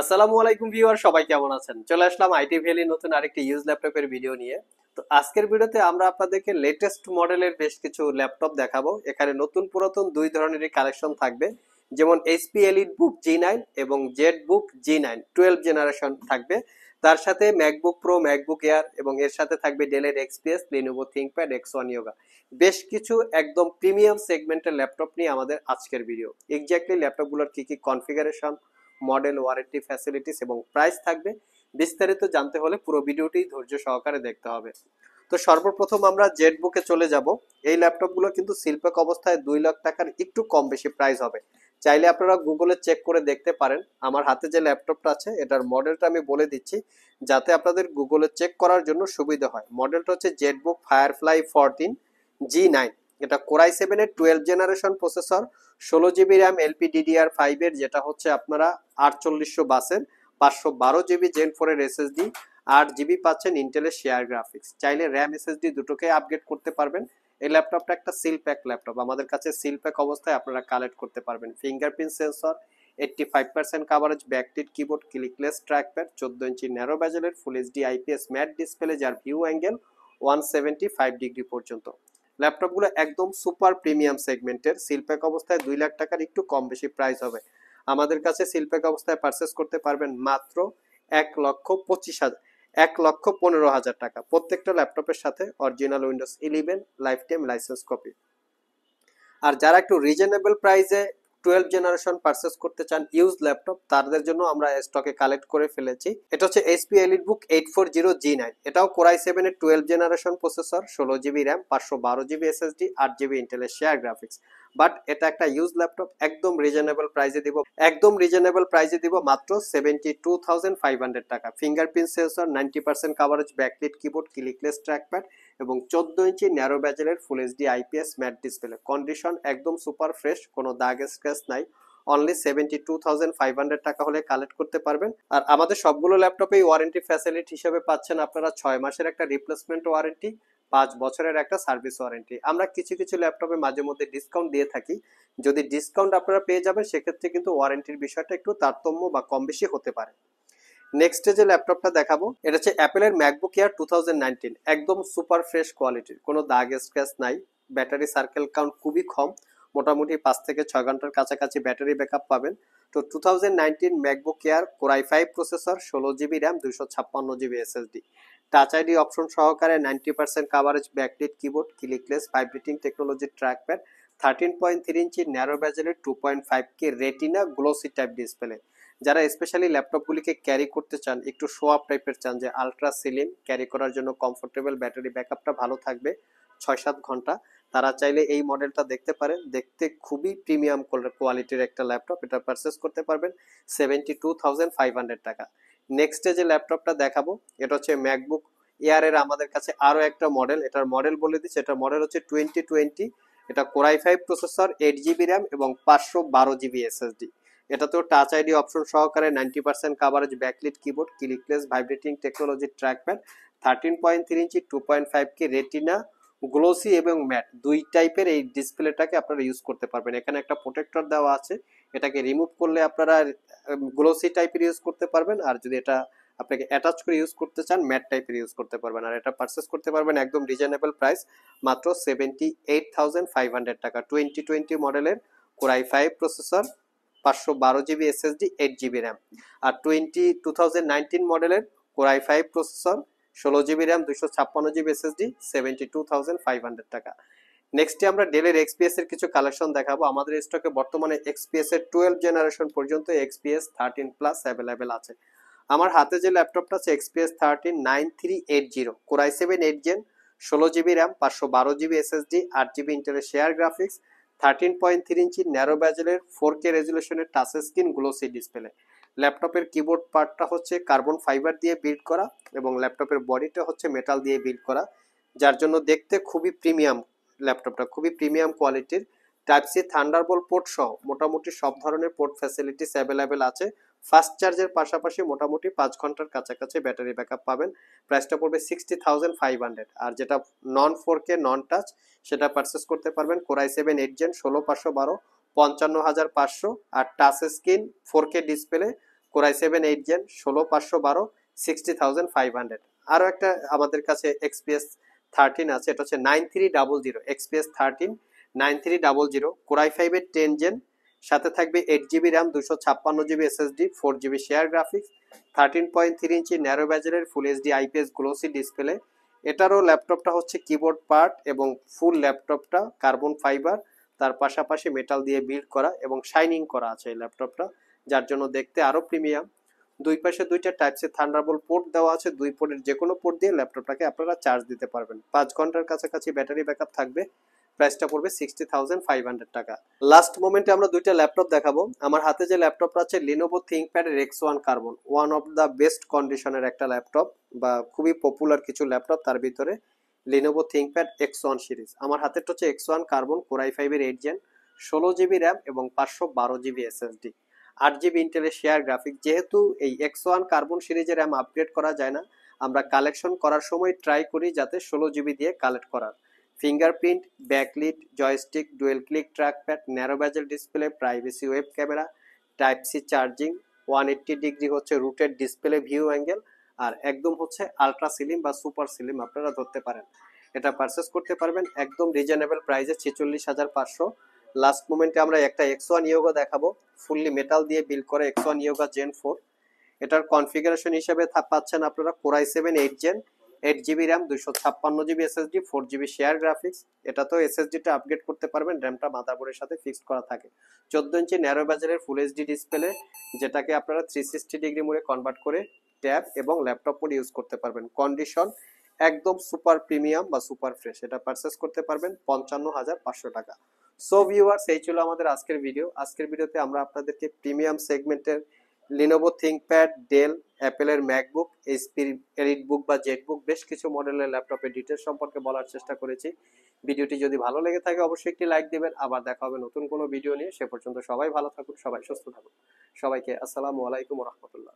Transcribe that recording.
আসসালামু আলাইকুম ভিউয়ার, সবাই কেমন আছেন? চলে আসলাম আইটি ভ্যালি নতুন আরেকটি ইউজ ল্যাপটপের ভিডিও নিয়ে। তো আজকের ভিডিওতে আমরা আপনাদেরকে লেটেস্ট মডেলের বেশ কিছু ল্যাপটপ দেখাবো। এখানে নতুন পুরাতন দুই ধরনেরই কালেকশন থাকবে, যেমন এইচপি এলিট বুক জি9 এবং জেড বুক জি9 12 জেনারেশন থাকবে। তার সাথে ম্যাকবুক প্রো, ম্যাকবুক এয়ার এবং এর সাথে থাকবে ডেলের এক্সপিএস, লিনোভো থিংকপ্যাড এক্স1 ইয়োগা। বেশ কিছু একদম প্রিমিয়াম সেগমেন্টের ল্যাপটপ নিয়ে আমাদের আজকের ভিডিও। এক্স্যাক্টলি ল্যাপটপগুলোর কি কি কনফিগারেশন, মডেল, ওয়ারেন্টি, ফ্যাসিলিটিস এবং প্রাইস থাকবে, বিস্তারিত জানতে হলে পুরো ভিডিওটি ধৈর্য সহকারে দেখতে হবে। তো সর্বপ্রথম আমরা জেড বুকে চলে যাব। এই ল্যাপটপগুলো কিন্তু শিল্পক অবস্থায় 2 লাখ টাকার একটু কম বেশি প্রাইস হবে। চাইলে আপনারা গুগলে চেক করে দেখতে পারেন। আমার হাতে যে ল্যাপটপটা আছে এটার মডেলটা আমি বলে দিচ্ছি, যাতে আপনাদের গুগলে চেক করার জন্য সুবিধা হয়। মডেলটা হচ্ছে জেড বুক ফায়ারফ্লাই 14 জি9। এটা কোরাই 7-এর 12 generation processor, 16 GB RAM, LPDDR5 এর, যেটা হচ্ছে আপনারা 4800 বাসের, 512 জিবি জেন 4 এর এসএসডি, 8 জিবি পাচ্ছেন ইন্টেলের শেয়ার গ্রাফিক্স। চাইলে র্যাম এসএসডি দুটোকে আপগ্রেড করতে পারবেন। এই ল্যাপটপটা একটা সিল প্যাক ল্যাপটপ, আমাদের কাছে সিল প্যাক অবস্থায় আপনারা কালেক্ট করতে পারবেন। Fingerprint sensor, 85% coverage, backlit keyboard, clickless trackpad, 14 inch narrow ব্যাজেলের full HD IPS matte display, যার ভিউ অ্যাঙ্গেল 175 ডিগ্রি পর্যন্ত। ল্যাপটপগুলো একদম সুপার প্রিমিয়াম সেগমেন্টের, সিলপ্যাক অবস্থায় 2 লাখ টাকার একটু কম বেশি প্রাইস হবে। আমাদের কাছে সিলপ্যাক অবস্থায় পারচেস করতে পারবেন মাত্র 1,25,000, 1,15,000 টাকা। প্রত্যেকটা ল্যাপটপের সাথে original Windows 11 lifetime licence copy. আর যারা একটু রিজনেবল প্রাইসে 12 জেনারেশন পারচেস করতে চান ইউজ ল্যাপটপ, তাদের জন্য আমরা স্টকে কালেক্ট করে ফেলেছি। এটা হচ্ছে এইচপি এলিট বুক 840G9। এটাও কোরাই 7-এর 12 generation processor, 16 GB RAM, 512 GB SSD, 8 GB ইন্টেলের শেয়ার গ্রাফিক্স। বাট এটা একটা ইউজ ল্যাপটপ, একদম রিজনেবল প্রাইসে দিব, মাত্র 72,500 টাকা। Fingerprint sensor, 90% coverage, backlit keyboard, clickless trackpad এবং 14 ইঞ্চি ন্যারো ব্যাজেলের full HD IPS matte display. Condition একদম সুপার ফ্রেশ, কোনো দাগ স্ক্র্যাচ নাই। অনলি 72,500 টাকা হলে কালেক্ট করতে পারবেন। আর আমাদের সবগুলো ল্যাপটপেই ওয়ারেন্টি ফ্যাসিলিটি হিসেবে পাচ্ছেন আপনারা 6 মাসের একটা রিপ্লেসমেন্ট ওয়ারেন্টি, 5 বছরের একটা সার্ভিস ওয়ারেন্টি। আমরা কিছু কিছু ল্যাপটপে মাঝে মধ্যে ডিসকাউন্ট দিয়ে থাকি। যদি ডিসকাউন্ট আপনারা পেয়ে যাবেন, সেক্ষেত্রে কিন্তু ওয়ারেন্টির বিষয়টা একটু তারতম্য বা কম বেশি হতে পারে। নেক্সট যে ল্যাপটপটা দেখাবো, এটা হচ্ছে অ্যাপেলের ম্যাকবুক এয়ার 2019। একদম সুপার ফ্রেশ কোয়ালিটির, কোনো দাগ স্ক্র্যাচ নাই। ব্যাটারি সার্কেল কাউন্ট খুবই কম, মোটামুটি 5 থেকে 6 ঘন্টার কাছাকাছি ব্যাটারি ব্যাকআপ পাবেন। তো 2019 MacBook Air, Core i 5 processor, 16 GB RAM, 256 GB SSD, touch ID option সহকারে, 90% coverage, backlit keyboard, clickless vibrating technology trackpad, 13.3 inch narrow ব্যাজেলের 2.5K retina glossy type display. যারা স্পেশালি ল্যাপটপগুলিকে ক্যারি করতে চান, একটু শো আপ টাইপের চান, যে আলট্রা সিলিম ক্যারি করার জন্য কমফোর্টেবল, ব্যাটারি ব্যাকআপটা ভালো থাকবে 6-7 ঘন্টা, তারা চাইলে এই মডেলটা দেখতে পারেন। দেখতে খুবই প্রিমিয়াম কোয়ালিটির একটা ল্যাপটপ, এটা পারচেস করতে পারবেন 72,500 টাকা। নেক্সটে যে ল্যাপটপটা দেখাবো, এটা হচ্ছে ম্যাকবুক এয়ারের আমাদের কাছে আরো একটা মডেল। এটার মডেল বলে দিচ্ছি, এটার মডেল হচ্ছে 2020। এটা কোরাই 5 প্রসেসর, 8 জিবি র্যাম এবং 512 জিবি এসএসডি। এটাতেও টাচ আইডি অপশন সহকারে, 90% coverage, backlit keyboard, clickless vibrating technology trackpad, 13.3 ইঞ্চি 2.5K রেটিনা গ্লোসি এবং ম্যাট দুই টাইপের এই ডিসপ্লেটাকে আপনারা ইউজ করতে পারবেন। এখানে একটা প্রোটেক্টর দেওয়া আছে, এটাকে রিমুভ করলে আপনারা গ্লোসি টাইপের ইউজ করতে পারবেন, আর যদি এটা আপনাকে অ্যাটাচ করে ইউজ করতে চান, ম্যাট টাইপের ইউজ করতে পারবেন। আর এটা পারচেস করতে পারবেন একদম রিজনেবল প্রাইস, মাত্র 78,500 টাকা। 2020 মডেলের Core i 5 processor, 512 GB SSD, 8 GB RAM. আর 2019 মডেলের Core i 5 processor, 16 GB RAM, 256 GB SSD, 72,500 টাকা। নেক্সটে আমরা ডেলের এক্সপিএস এর কিছু কালেকশন দেখাবো। আমাদের স্টকে বর্তমানে এক্সপিএস এর 12 জেনারেশন পর্যন্ত এক্সপিএস 13 প্লাস অ্যাভেলেবেল আছে। আমার হাতে যে ল্যাপটপটা আছে XPS 13 9380, Core i 7 8 gen, 16 GB RAM, 512 GB SSD, 8 GB ইন্টেলের শেয়ার গ্রাফিক্স, 13.3 ইঞ্চি ন্যারো ব্যাজেলের 4K রেজুলেশনের টাচ স্ক্রিন গ্লোসি ডিসপ্লে। ল্যাপটপের কিবোর্ড পার্টটা হচ্ছে কার্বন ফাইবার দিয়ে বিল্ড করা এবং ল্যাপটপের বডিটা হচ্ছে মেটাল দিয়ে বিল্ড করা, যার জন্য দেখতে খুবই প্রিমিয়াম। ল্যাপটপটা খুবই প্রিমিয়াম কোয়ালিটির। টাইপ সি থান্ডারবোল্ট পোর্ট সহ মোটামুটি সব ধরনের পোর্ট ফ্যাসিলিটিস অ্যাভেলেবেল আছে। ফাস্ট চার্জের পাশাপাশি মোটামুটি 5 ঘন্টার কাছাকাছি ব্যাটারি ব্যাকআপ পাবেন। প্রাইসটা পড়বে 60,500। আর যেটা নন 4K নন টাচ, সেটা পারচেস করতে পারবেন কোরাই 7 8 জেন, 16,512, 55,500। আর touch screen 4K display Core i 7 8 gen 16512 60,500। আরো একটা আমাদের কাছে XPS 13 আছে, এটা হচ্ছে 9300 XPS 13 9300 কোরাই 5 10 জেন, সাথে থাকবে 8 GB RAM 256 GB SSD 4 GB share graphics 13.3 inch narrow ব্যাজেলের full HD IPS glossy display. এটারও ল্যাপটপটা হচ্ছে কিবোর্ড পার্ট এবং ফুল ল্যাপটপটা কার্বন ফাইবার, তার পাশাপাশি মেটাল দিয়ে বিল্ড করা এবং শাইনিং করা আছে এই ল্যাপটপটা, যার জন্য দেখতে আরো প্রিমিয়াম। দুই পাশে দুইটা টাইপ সি থান্ডারবোল্ট পোর্ট দেওয়া আছে, দুই পোর্টের যে কোনো পোর্ট দিয়ে ল্যাপটপটাকে আপনারা চার্জ দিতে পারবেন। 5 ঘন্টার কাছাকাছি ব্যাটারি ব্যাকআপ থাকবে। প্রাইসটা পড়বে 60,500 টাকা। লাস্ট মোমেন্টে আমরা দুইটা ল্যাপটপ দেখাবো। আমার হাতে যে ল্যাপটপটা আছে Lenovo ThinkPad X1 carbon, one of the best কন্ডিশনের একটা ল্যাপটপ বা খুবই পপুলার কিছু ল্যাপটপ, তার ভিতরে লিনোভো থিংকপ্যাড X1 সিরিজ। আমার হাতেরটা হচ্ছে X1 carbon Core i 5 8 gen 16 GB RAM এবং 512 জিবি SSD, 8 জিবি ইন্টেলের শেয়ার গ্রাফিক। যেহেতু এই X1 কার্বন সিরিজের র্যাম আপগ্রেড করা যায় না, আমরা কালেকশন করার সময় ট্রাই করি যাতে 16 জিবি দিয়ে কালেক্ট করার। Fingerprint, backlit, joystick, dual click trackpad, narrow bezel display, privacy web camera, type C charging, 180 degree হচ্ছে রুটেড ডিসপ্লে ভিউ অ্যাঙ্গেল, আর একদম হচ্ছে আলট্রা সিলিম বা সুপার সিলিম আপনারা ধরতে পারেন। এটা পারচেস করতে পারবেন একদম রিজনেবল প্রাইসে 46,500। লাস্ট মোমেন্টে আমরা একটা X1 ইয়োগা দেখাবো, ফুললি মেটাল দিয়ে বিল্ড করা X1 ইয়োগা জেন 4। এটার কনফিগারেশন হিসেবে পাচ্ছেন আপনারা core i 7 8 gen 8 GB RAM 256 GB SSD 4 GB share graphics. এটা তো SSD-টা আপগ্রেড করতে পারবেন, র্যামটা মাদারবোর্ডের সাথে ফিক্সড করা থাকে। 14 ইঞ্চি ন্যারো ব্যাজেলের ফুল এইচডি ডিসপ্লে, যেটাকে আপনারা 360 ডিগ্রি মোডে কনভার্ট করে ট্যাব এবং ল্যাপটপ মোড ইউজ করতে পারবেন। কন্ডিশন একদম সুপার প্রিমিয়াম বা সুপার ফ্রেশ। এটা পারচেস করতে পারবেন 55,500 টাকা। সো ভিউয়ার্স, এই ছিল আমাদের আজকের ভিডিও। আজকের ভিডিওতে আমরা আপনাদেরকে প্রিমিয়াম সেগমেন্টের লিনোভো থিংকপ্যাড, ডেল, অ্যাপেলের ম্যাকবুক, এইচপির এলিটবুক বা জেটবুক, বেশ কিছু মডেলের ল্যাপটপের ডিটেলস সম্পর্কে বলার চেষ্টা করেছি। ভিডিওটি যদি ভালো লেগে থাকে অবশ্যই একটি লাইক দিবেন। আবার দেখা হবে নতুন কোনো ভিডিও নিয়ে। সে পর্যন্ত সবাই ভালো থাকুন, সবাই সুস্থ থাকুন। সবাইকে আসসালামু আলাইকুম ওয়া রাহমাতুল্লাহ।